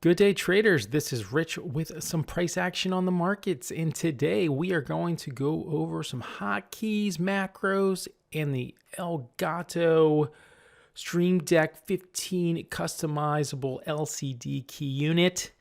Good day, traders. This is Rich with some price action on the markets. And today we are going to go over some Hotkeys Macros and the Elgato Stream Deck 15 customizable LCD key unit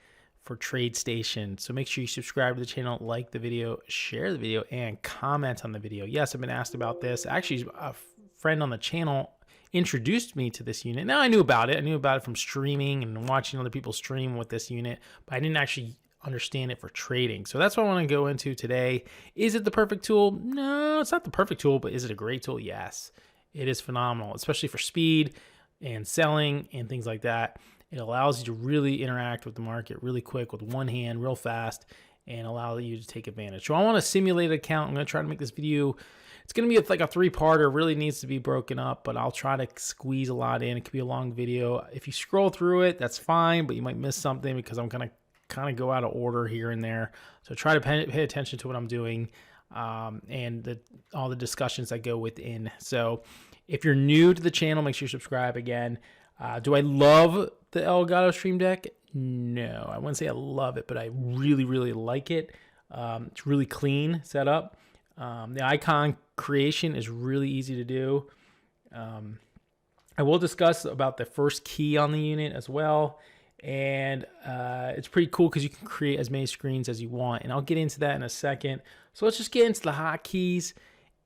for Tradestation. So make sure you subscribe to the channel, like the video, share the video, and comment on the video. Yes, I've been asked about this. Actually, a friend on the channel introduced me to this unit. Now I knew about it. I knew about it from streaming and watching other people stream with this unit, but I didn't actually understand it for trading. So that's what I want to go into today. Is it the perfect tool? No, it's not the perfect tool, but is it a great tool? Yes, it is phenomenal, especially for speed and selling and things like that. It allows you to really interact with the market really quick with one hand, real fast, and allow you to take advantage. So I want a simulated account. I'm going to try to make this video. It's going to be like a three-parter. It really needs to be broken up, but I'll try to squeeze a lot in. It could be a long video. If you scroll through it, that's fine, but you might miss something because I'm going to kind of go out of order here and there. So try to pay attention to what I'm doing and all the discussions that go within. So if you're new to the channel, make sure you subscribe again. Do I love the Elgato Stream Deck? No, I wouldn't say I love it, but I really, really like it. It's really clean setup. The icon creation is really easy to do. I will discuss about the first key on the unit as well. And it's pretty cool because you can create as many screens as you want. And I'll get into that in a second. So let's just get into the hotkeys,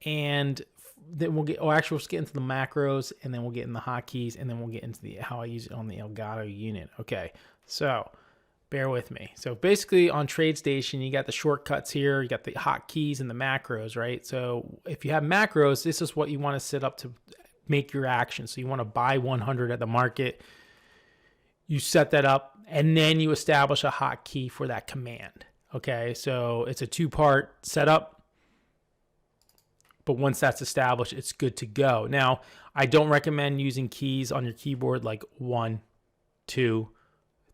and then we'll get, let's get into the macros, and then we'll get in the hotkeys, and then we'll get into how I use it on the Elgato unit. Okay, so bear with me. So basically on Tradestation, you got the shortcuts here, you got the hotkeys and the macros, right? So if you have macros, this is what you want to set up to make your action. So you want to buy 100 at the market. You set that up, and then you establish a hotkey for that command. Okay, so it's a two-part setup, but once that's established, it's good to go. Now, I don't recommend using keys on your keyboard like 1, 2,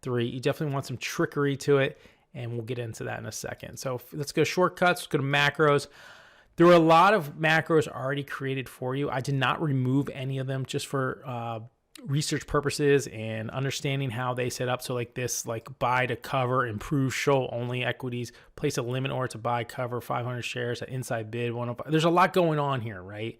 3. You definitely want some trickery to it, and we'll get into that in a second. So let's go shortcuts. Let's go to macros. There are a lot of macros already created for you. I did not remove any of them just for research purposes and understanding how they set up. So like this, like buy to cover, improve, show only equities, place a limit order to buy, cover 500 shares at inside bid 105. There's a lot going on here, right?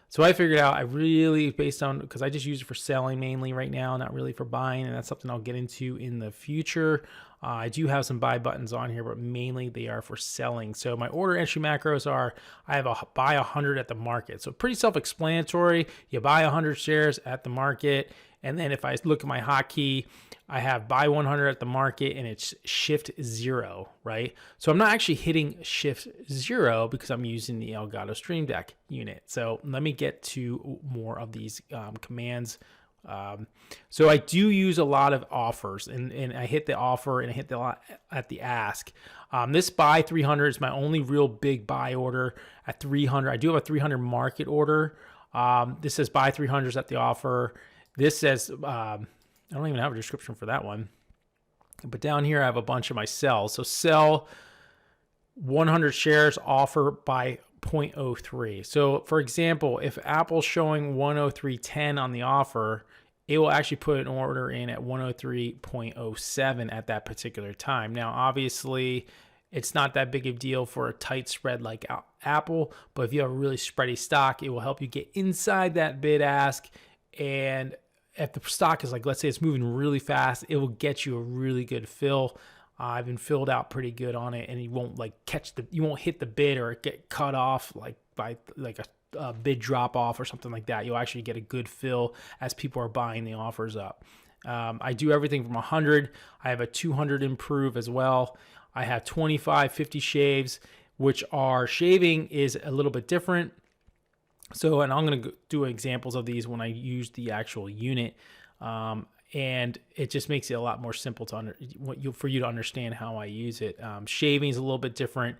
So I figured out, I really, based on, because I just use it for selling mainly right now, not really for buying, and that's something I'll get into in the future. I do have some buy buttons on here, but mainly they are for selling. So my order entry macros are, I have a buy 100 at the market. So pretty self-explanatory. You buy 100 shares at the market, and then if I look at my hotkey, I have buy 100 at the market, and it's shift 0, right? So I'm not actually hitting shift 0 because I'm using the Elgato Stream Deck unit. So let me get to more of these commands. So I do use a lot of offers, and I hit the offer and I hit the lot at the ask. This buy 300 is my only real big buy order at 300. I do have a 300 market order. This says buy 300s at the offer. This says, I don't even have a description for that one. But down here, I have a bunch of my sells. So sell 100 shares, offer by 0.03. So for example, if Apple's showing 103.10 on the offer, it will actually put an order in at 103.07 at that particular time. Now, obviously, it's not that big of a deal for a tight spread like Apple, but if you have a really spready stock, it will help you get inside that bid ask. And if the stock is like, let's say it's moving really fast, it will get you a really good fill. I've been filled out pretty good on it, and you won't like you won't hit the bid or get cut off like by like a bid drop off or something like that. You'll actually get a good fill as people are buying the offers up. I do everything from 100. I have a 200 improve as well. I have 25, 50 shaves, which are shaving is a little bit different. So, and I'm going to do examples of these when I use the actual unit. And it just makes it a lot more simple to for you to understand how I use it. Shaving is a little bit different.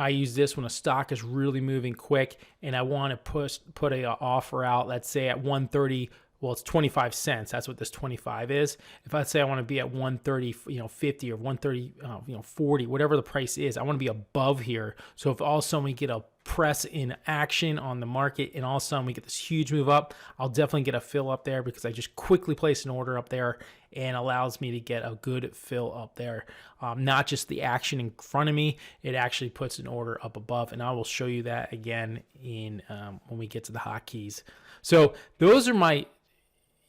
I use this when a stock is really moving quick and I want to put a offer out, let's say at 130. Well, it's 25 cents. That's what this 25 is. If I say I want to be at 130, 50 or 130, 40, whatever the price is, I want to be above here. So if all of a sudden we get a press in action on the market, and all of a sudden we get this huge move up. I'll definitely get a fill up there because I just quickly place an order up there and allows me to get a good fill up there. Not just the action in front of me, it actually puts an order up above, and I will show you that again in when we get to the hotkeys. So those are my,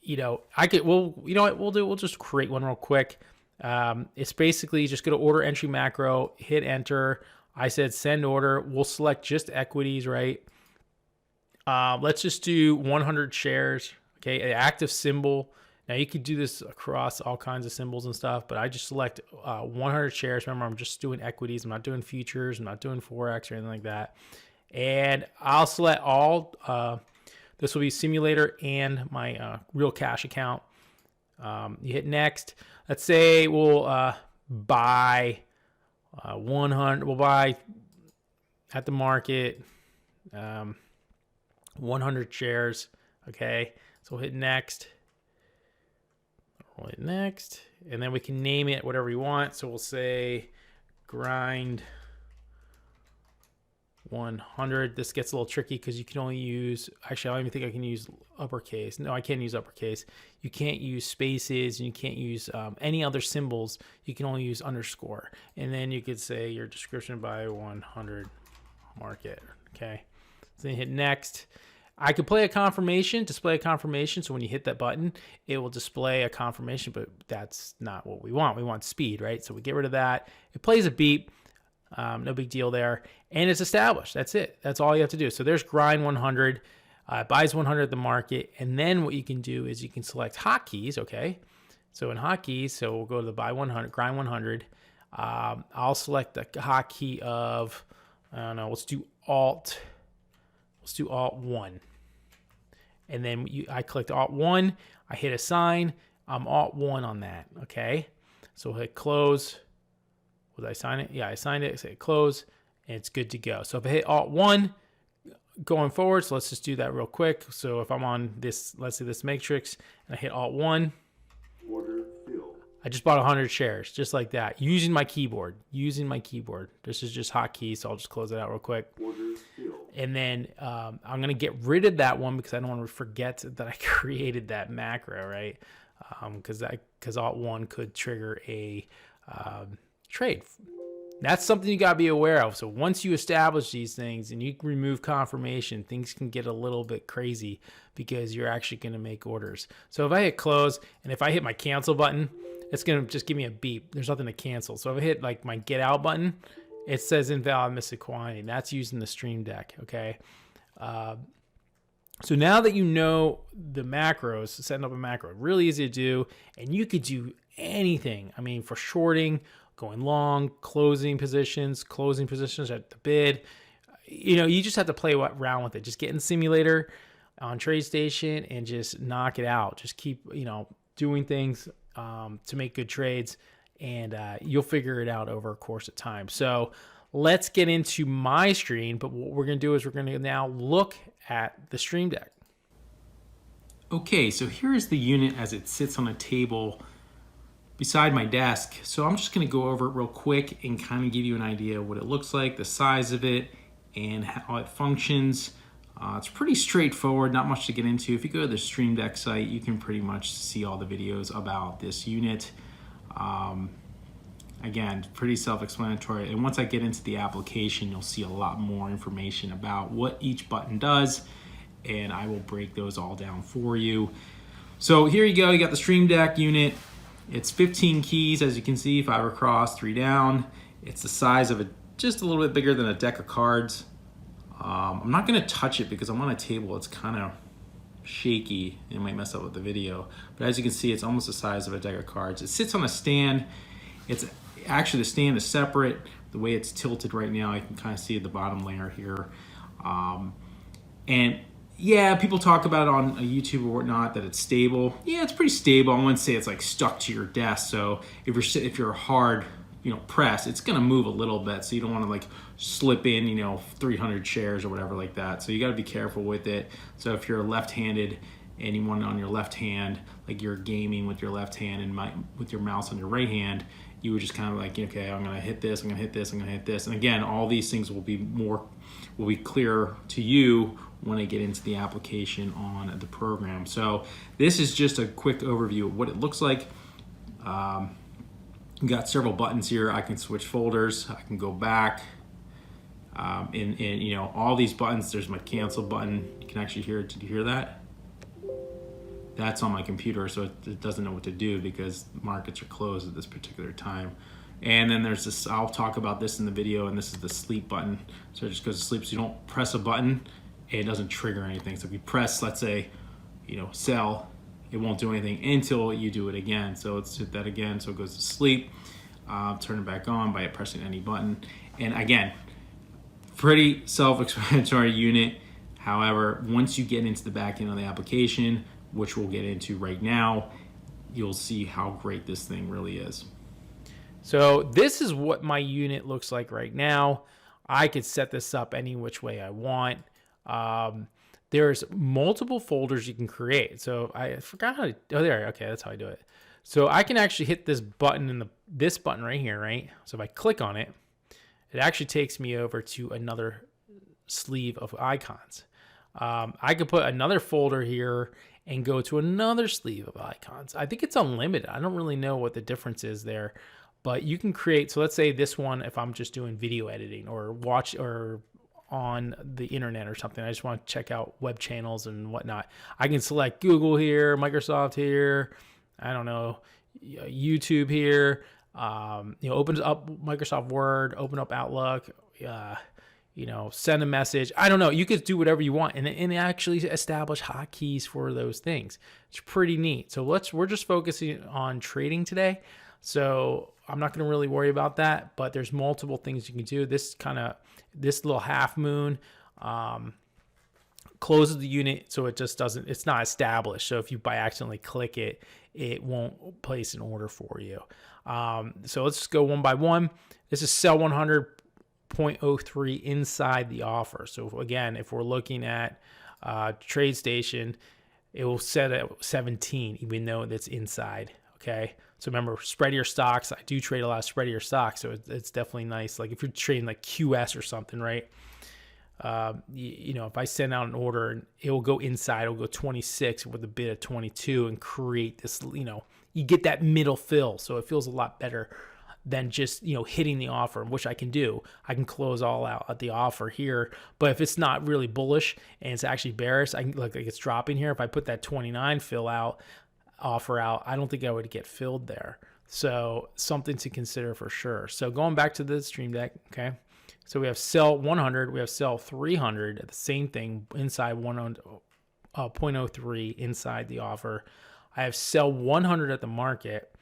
you know, you know what we'll do? We'll just create one real quick. It's basically just go to order entry macro, hit enter. I said send order. We'll select just equities, right? Let's just do 100 shares, okay? An active symbol. Now you could do this across all kinds of symbols and stuff, but I just select 100 shares. Remember, I'm just doing equities. I'm not doing futures. I'm not doing Forex or anything like that. And I'll select all. This will be simulator and my real cash account. You hit next. Let's say we'll buy 100. We'll buy at the market 100 shares. Okay, so we'll hit next. We'll hit next, and then we can name it whatever we want. So we'll say grind 100. This gets a little tricky because you can only use, actually I don't even think I can use uppercase. No, I can't use uppercase. You can't use spaces, and you can't use any other symbols. You can only use underscore. And then you could say your description by 100 market. Okay, so then hit next. I could play a confirmation, display a confirmation. So when you hit that button, it will display a confirmation, but that's not what we want. We want speed, right? So we get rid of that. It plays a beep. No big deal there. And it's established. That's it. That's all you have to do. So there's grind 100, buys 100 at the market. And then what you can do is you can select hotkeys, okay? So in hotkeys, so we'll go to the buy 100, grind 100. I'll select the hotkey of, I don't know, let's do Alt 1. And then I clicked Alt 1. I hit assign. I'm Alt 1 on that, okay? So we'll hit close. Did I sign it? Yeah, I signed it. Say close, and it's good to go. So if I hit Alt 1 going forward, so let's just do that real quick. So if I'm on this, let's say this matrix, and I hit Alt 1, order fill. I just bought 100 shares, just like that, using my keyboard. This is just hotkeys, so I'll just close it out real quick. Order fill. And then I'm going to get rid of that one because I don't want to forget that I created that macro, right? Because Alt 1 could trigger a trade. That's something you got to be aware of. So once you establish these things and you remove confirmation, things can get a little bit crazy because you're actually going to make orders. So if I hit close and if I hit my cancel button, it's going to just give me a beep. There's nothing to cancel. So if I hit like my get out button, it says invalid missed quantity. That's using the Stream Deck, okay? So now that you know the macros, setting up a macro, really easy to do, and you could do anything. I mean, for shorting, going long, closing positions at the bid. You know, you just have to play around with it. Just get in the simulator on Tradestation and just knock it out. Just keep, you know, doing things to make good trades, and you'll figure it out over a course of time. So let's get into my screen, but what we're going to do is we're going to now look at the Stream Deck. Okay, so here's the unit as it sits on a table beside my desk. So I'm just going to go over it real quick and kind of give you an idea of what it looks like, the size of it, and how it functions. It's pretty straightforward, not much to get into. If you go to the Stream Deck site, you can pretty much see all the videos about this unit. Again, pretty self-explanatory. And once I get into the application, you'll see a lot more information about what each button does, and I will break those all down for you. So here you go, you got the Stream Deck unit. It's 15 keys, as you can see, 5 across, 3 down. It's the size of just a little bit bigger than a deck of cards. I'm not gonna touch it because I'm on a table. It's kind of shaky. It might mess up with the video. But as you can see, it's almost the size of a deck of cards. It sits on a stand. It's actually, the stand is separate. The way it's tilted right now, you can kind of see the bottom layer here. And yeah, people talk about it on YouTube or whatnot that it's stable. Yeah, it's pretty stable. I wouldn't say it's like stuck to your desk. So if you're hard, you know, press, it's gonna move a little bit. So you don't want to like slip in, you know, 300 shares or whatever like that. So you got to be careful with it. So if you're left-handed and you want it on your left hand, like you're gaming with your left hand and with your mouse on your right hand, you would just kind of like, okay, I'm going to hit this, I'm going to hit this, I'm going to hit this. And again, all these things will be clear to you when I get into the application on the program. So this is just a quick overview of what it looks like. We got several buttons here. I can switch folders. I can go back. And you know, all these buttons, there's my cancel button. You can actually hear it. Did you hear that? That's on my computer, so it doesn't know what to do because markets are closed at this particular time. And then there's this, I'll talk about this in the video, and this is the sleep button. So it just goes to sleep. So you don't press a button, and it doesn't trigger anything. So if you press, let's say, you know, sell, it won't do anything until you do it again. So let's hit that again. So it goes to sleep. Turn it back on by pressing any button. And again, pretty self-explanatory unit. However, once you get into the back end of the application, which we'll get into right now, you'll see how great this thing really is. So this is what my unit looks like right now. I could set this up any which way I want. There's multiple folders you can create. So I forgot how to, oh there, okay, that's how I do it. So I can actually hit this button in this button right here, right? So if I click on it, it actually takes me over to another sleeve of icons. I could put another folder here and go to another sleeve of icons. I think it's unlimited. I don't really know what the difference is there, but you can create, so let's say this one, if I'm just doing video editing or watch or on the internet or something, I just want to check out web channels and whatnot. I can select Google here, Microsoft here, I don't know, YouTube here, you know, opens up Microsoft Word, open up Outlook, you know, send a message. I don't know. You could do whatever you want and actually establish hotkeys for those things. It's pretty neat. So we're just focusing on trading today. So I'm not going to really worry about that, but there's multiple things you can do. This little half moon closes the unit, so it just doesn't, it's not established. So if you by accidentally click it, it won't place an order for you. So let's just go one by one. This is sell 100.03 inside the offer. So again, if we're looking at Tradestation, it will set at 17, even though that's inside. Okay. So remember, spreadier stocks. I do trade a lot of spreadier stocks, so it's definitely nice. Like if you're trading like QS or something, right? You know, if I send out an order, it will go inside. It'll go 26 with a bid of 22 and create this. You know, you get that middle fill, so it feels a lot better than just, you know, hitting the offer, which I can do. I can close all out at the offer here, but if it's not really bullish and it's actually bearish, I can like it's dropping here. If I put that 29 offer out, I don't think I would get filled there. So something to consider for sure. So going back to the Stream Deck, okay. So we have sell 100, we have sell 300, the same thing inside 0.03 inside the offer. I have sell 100 at the market.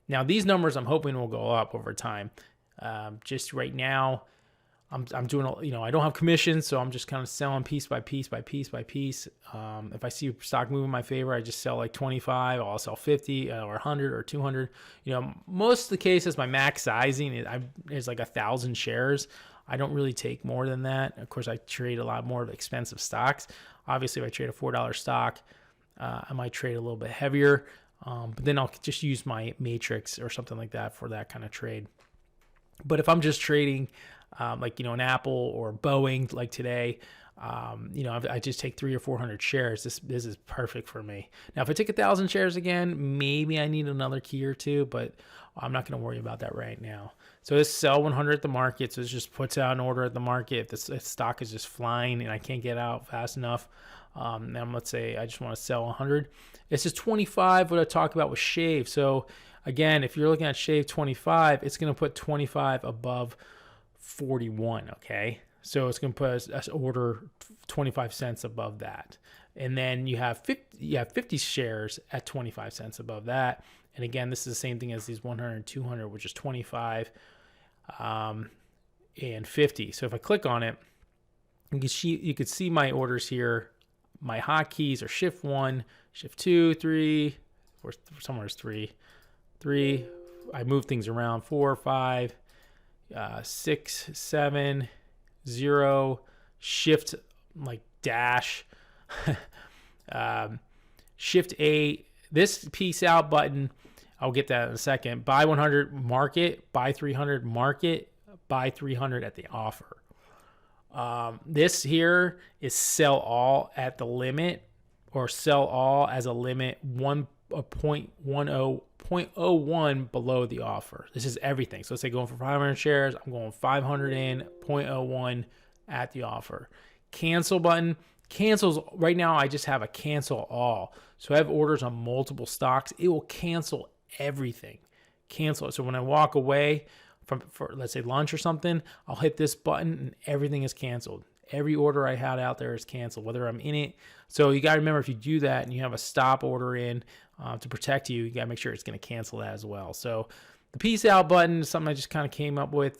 Now these numbers I'm hoping will go up over time. Just right now, I'm doing, you know, I don't have commissions, so I'm just kind of selling piece by piece by piece by piece. If I see stock move in my favor, I just sell like 25, I'll sell 50 or 100 or 200. You know, most of the cases, my max sizing is like 1,000 shares. I don't really take more than that. Of course, I trade a lot more of expensive stocks. Obviously, if I trade a $4 stock, I might trade a little bit heavier, but then I'll just use my matrix or something like that for that kind of trade. But if I'm just trading like, you know, an Apple or Boeing like today, you know, I just take 300 or 400 shares. This is perfect for me. Now, if I take 1,000 shares again, maybe I need another key or two, but I'm not going to worry about that right now. So this sell 100 at the market. So it just puts out an order at the market. If the stock is just flying and I can't get out fast enough, now let's say I just want to sell 100. This is 25, what I talked about with shave. So again, if you're looking at shave 25, it's going to put 25 above 41, okay? So it's going to put us order 25 cents above that. And then you have 50 shares at 25 cents above that. And again, this is the same thing as these 100 and 200, which is 25 and 50. So if I click on it, you can see my orders here. My hotkeys are shift 1, shift 2, 3, or somewhere is 3. I move things around, 4, 5, 6, 7, 0, shift like dash, shift 8. This peace out button, I'll get that in a second. Buy 100 market, buy 300 market, buy 300 at the offer. This here is sell all at the limit, or sell all as a limit 0.01 below the offer. This is everything. So let's say going for 500 shares, I'm going 500 in, 0.01 at the offer. Cancel button. Cancels right now. I just have a cancel all. So I have orders on multiple stocks. It will cancel everything. Cancel it. So when I walk away for let's say lunch or something, I'll hit this button and everything is canceled. Every order I had out there is canceled, whether I'm in it. So you got to remember, if you do that and you have a stop order in to protect you, you got to make sure it's going to cancel that as well. So the peace out button is something I just kind of came up with.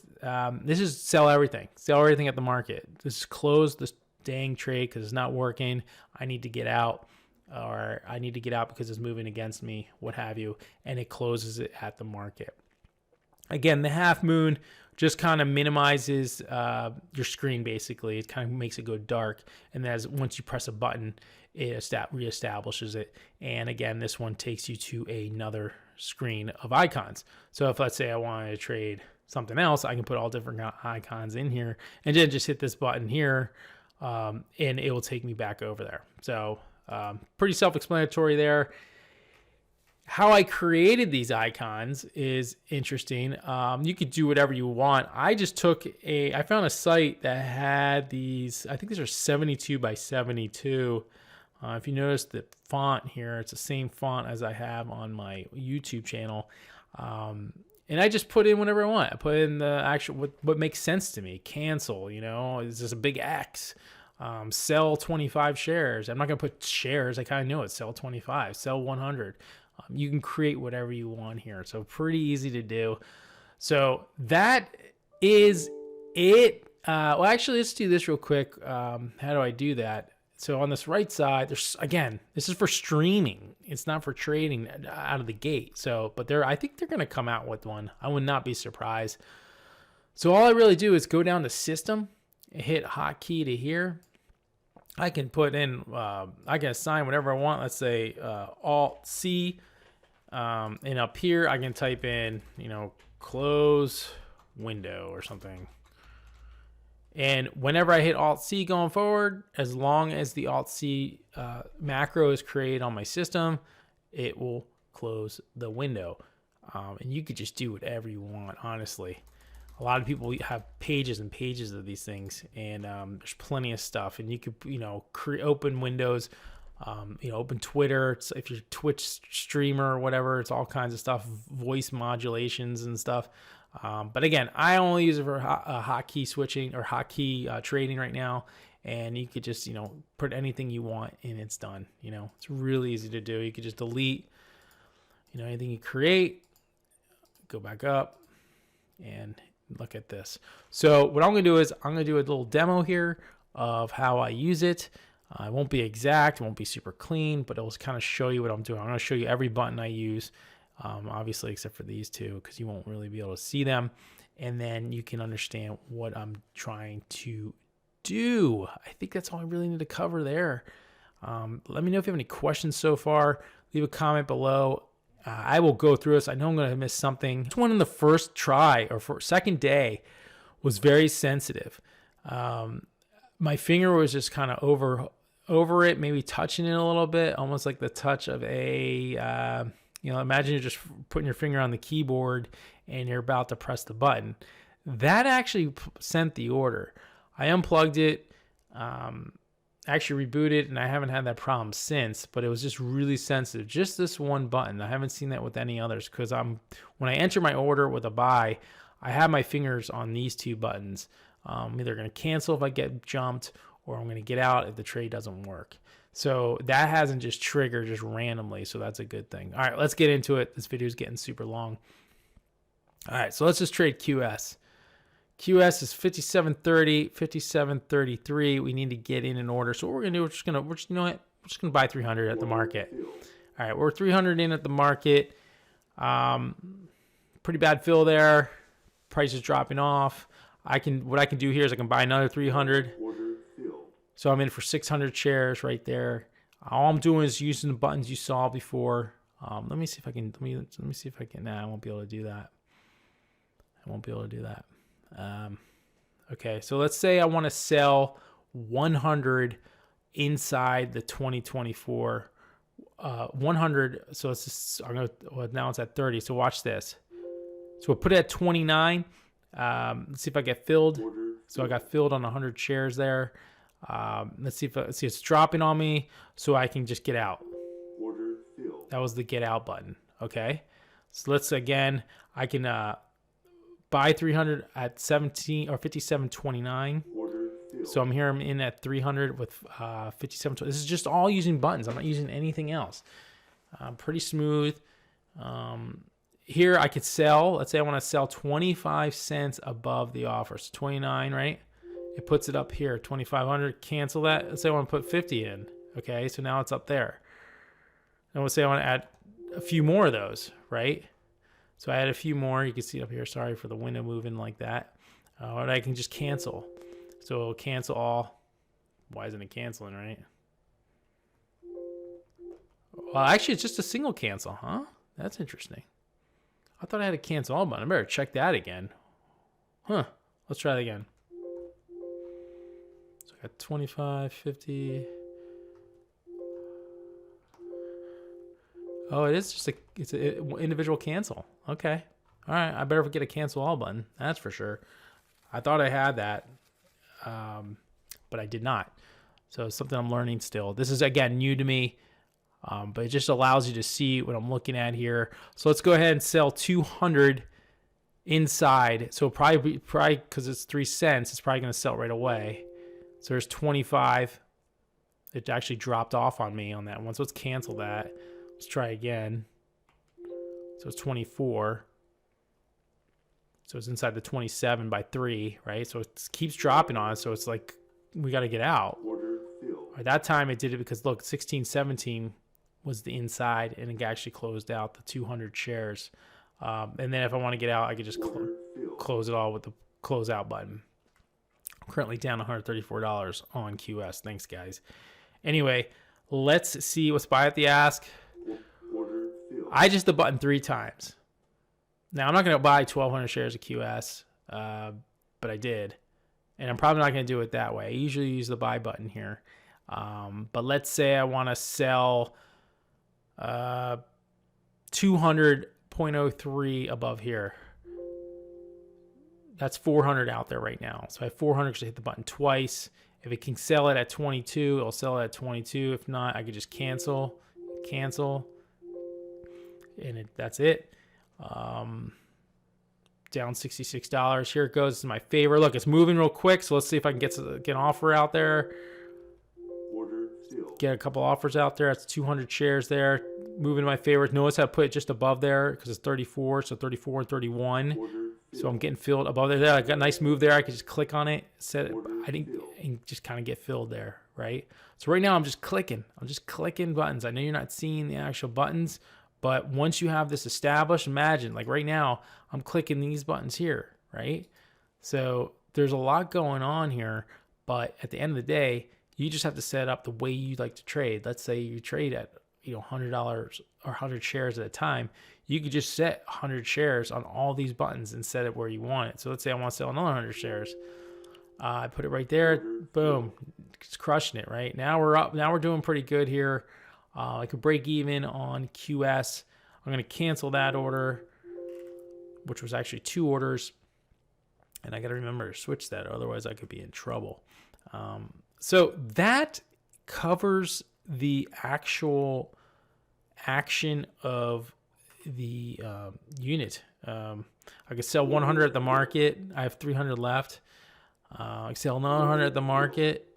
This is sell everything. Sell everything at the market. This is close this dang trade because it's not working. I need to get out, or I need to get out because it's moving against me, what have you, and it closes it at the market. Again, the half moon just kind of minimizes your screen, basically. It kind of makes it go dark, and as once you press a button, it reestablishes it. And again, this one takes you to another screen of icons. So if, let's say, I wanted to trade something else, I can put all different icons in here and then just hit this button here, and it will take me back over there. So pretty self-explanatory there. How I created these icons is interesting. You could do whatever you want. I just I found a site that had these, I think these are 72 by 72. If you notice the font here, it's the same font as I have on my YouTube channel. And I just put in whatever I want. I put in the actual, what makes sense to me. Cancel, it's just a big X. Sell 25 shares. I'm not going to put shares. I kind of know it. Sell 25, sell 100. You can create whatever you want here. So pretty easy to do. So that is it. Well, actually, let's do this real quick. How do I do that? So on this right side, this is for streaming. It's not for trading out of the gate. So, but I think they're going to come out with one. I would not be surprised. So all I really do is go down to system, hit hotkey to here. I can put in, I can assign whatever I want. Let's say Alt C, and up here I can type in, close window or something. And whenever I hit Alt C going forward, as long as the Alt C macro is created on my system, it will close the window. And you could just do whatever you want, honestly. A lot of people have pages and pages of these things, and there's plenty of stuff. And you could, open windows, open Twitter. If you're a Twitch streamer or whatever, it's all kinds of stuff, voice modulations and stuff. But again, I only use it for hotkey switching or hotkey trading right now. And you could just, put anything you want and it's done. It's really easy to do. You could just delete, anything you create, go back up, and look at this. So what I'm going to do is I'm going to do a little demo here of how I use it. It won't be exact, it won't be super clean, but it'll kind of show you what I'm doing. I'm going to show you every button I use, obviously except for these two, because you won't really be able to see them. And then you can understand what I'm trying to do. I think that's all I really need to cover there. Let me know if you have any questions so far. Leave a comment below. I will go through this. I know I'm going to miss something. This one in the first try or second day was very sensitive. My finger was just kind of over it, maybe touching it a little bit, almost like the touch of a, imagine you're just putting your finger on the keyboard and you're about to press the button. That actually sent the order. I unplugged it, actually rebooted, and I haven't had that problem since, but it was just really sensitive. Just this one button. I haven't seen that with any others, because when I enter my order with a buy, I have my fingers on these two buttons. I'm either going to cancel if I get jumped, or I'm going to get out if the trade doesn't work. So that hasn't just triggered just randomly, so that's a good thing. All right, let's get into it. This video is getting super long. All right, so let's just trade QS. QS is 57.30, 57.33. We need to get in order. So what we're gonna do, we're just gonna buy 300 at the market. All right, we're 300 in at the market. Pretty bad fill there. Price is dropping off. What I can do here is I can buy another 300. So I'm in for 600 shares right there. All I'm doing is using the buttons you saw before. Let me see if I can. Let me see if I can. Nah, I won't be able to do that. I won't be able to do that. Okay, so let's say I want to sell 100 inside the 2024 100. So it's just, well, now it's at 30. So watch this. So we'll put it at 29. Let's see if I get filled. So I got filled on 100 shares there. Let's see if it's dropping on me, so I can just get out. Order filled. That was the get out button. Okay. So let's again. I can buy 300 at 17 or 57.29. Order filled. So I'm in at 300 with 57. This is just all using buttons. I'm not using anything else. Pretty smooth. Here I could sell. Let's say I want to sell 25 cents above the offer. So 29, right? It puts it up here, 2,500. Cancel that. Let's say I want to put 50 in. Okay, so now it's up there. And let's say I want to add a few more of those, right? So I add a few more. You can see up here. Sorry for the window moving like that. And I can just cancel. So it'll cancel all. Why isn't it canceling, right? Well, actually, it's just a single cancel, huh? That's interesting. I thought I had a cancel all button. I better check that again. Huh. Let's try that again. So I got 25, 50. Oh, it is just it's an individual cancel. Okay. All right. I better get a cancel all button. That's for sure. I thought I had that, but I did not. So it's something I'm learning still. This is, again, new to me. But it just allows you to see what I'm looking at here. So let's go ahead and sell 200 inside. So probably because it's 3 cents, it's probably going to sell right away. So there's 25. It actually dropped off on me on that one. So let's cancel that. Let's try again. So it's 24. So it's inside the 27 by 3, right? So it keeps dropping on us. So it's like we got to get out. Order filled. At that time, it did it because, look, 16, 17 was the inside, and it actually closed out the 200 shares. And then if I want to get out, I could just close it all with the close out button. I'm currently down $134 on QS. Thanks, guys. Anyway, let's see what's buy at the ask. Order filled. I just the button 3 times. Now, I'm not going to buy 1,200 shares of QS, but I did. And I'm probably not going to do it that way. I usually use the buy button here. But let's say I want to sell 200.03 above here. That's 400 out there right now. So I have 400 because I hit the button twice. If it can sell it at 22, it'll sell it at 22. If not, I could just cancel, and that's it. Down $66. Here it goes. This is my favorite. Look, it's moving real quick. So let's see if I can get an offer out there. Order filled. Get a couple offers out there. That's 200 shares there. Moving to my favorites. Notice I put it just above there because it's 34. So 34 and 31. Order filled. So I'm getting filled above there. I got a nice move there. I could just click on it, set it. I think, and just kind of get filled there, right? So right now I'm just clicking. I'm just clicking buttons. I know you're not seeing the actual buttons, but once you have this established, imagine like right now I'm clicking these buttons here, right? So there's a lot going on here, but at the end of the day, you just have to set up the way you like to trade. Let's say you trade at $100 or 100 shares at a time. You could just set 100 shares on all these buttons and set it where you want it. So let's say I want to sell another 100 shares. I put it right there. Boom. It's crushing it, right? Now we're up. Now we're doing pretty good here. I could break even on QS. I'm going to cancel that order, which was actually 2 orders. And I got to remember to switch that. Otherwise, I could be in trouble. So that covers the actual action of the unit. I could sell 100 at the market. I have 300 left. I could sell another 100 at the market.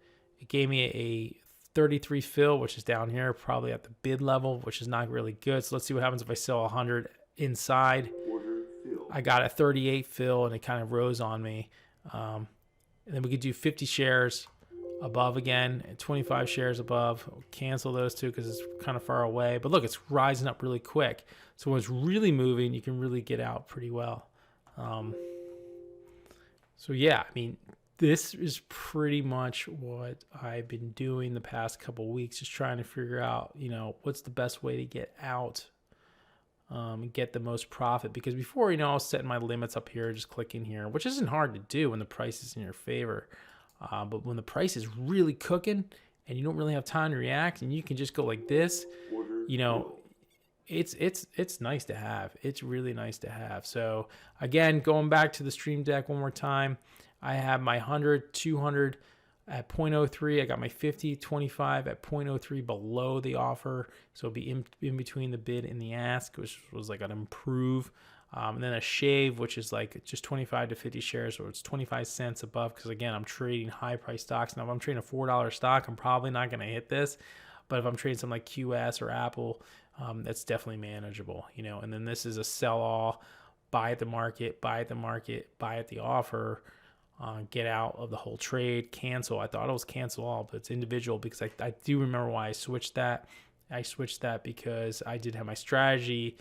It gave me a 33 fill, which is down here, probably at the bid level, which is not really good. So let's see what happens if I sell 100 inside. Order filled. I got a 38 fill, and it kind of rose on me. And then we could do 50 shares above again, and 25 shares above. We'll cancel those two because it's kind of far away. But look, it's rising up really quick. So when it's really moving, you can really get out pretty well. So yeah, I mean, this is pretty much what I've been doing the past couple of weeks, just trying to figure out, what's the best way to get out and get the most profit. Because before, I was setting my limits up here, just clicking here, which isn't hard to do when the price is in your favor. But when the price is really cooking and you don't really have time to react, and you can just go like this, it's nice to have. It's really nice to have. So again, going back to the Stream Deck one more time, I have my 100, 200 at 0.03. I got my 50, 25 at 0.03 below the offer. So it'll be in between the bid and the ask, which was like an improve. And then a shave, which is like just 25 to 50 shares, or it's 25 cents above. Because again, I'm trading high price stocks. Now, if I'm trading a $4 stock, I'm probably not going to hit this. But if I'm trading something like QS or Apple, that's definitely manageable, And then this is a sell all, buy at the market, buy at the market, buy at the offer, get out of the whole trade, cancel. I thought it was cancel all, but it's individual, because I do remember why I switched that. I switched that because I did have my strategy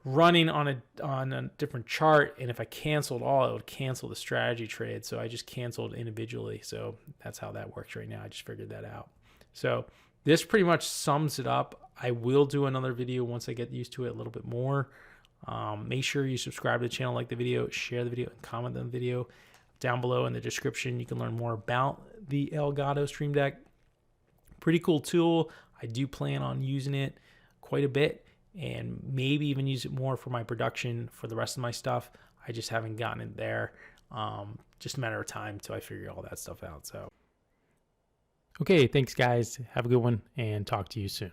running on a different chart, and if I canceled all, it would cancel the strategy trade. So I just canceled individually. So that's how that works right now. I just figured that out. So this pretty much sums it up. I will do another video once I get used to it a little bit more. Make sure you subscribe to the channel, like the video, share the video, and comment on the video. Down below in the description, you can learn more about the Elgato Stream Deck. Pretty cool tool. I do plan on using it quite a bit, and maybe even use it more for my production for the rest of my stuff. I just haven't gotten it there. Just a matter of time till I figure all that stuff out. So, okay, thanks guys. Have a good one, and talk to you soon.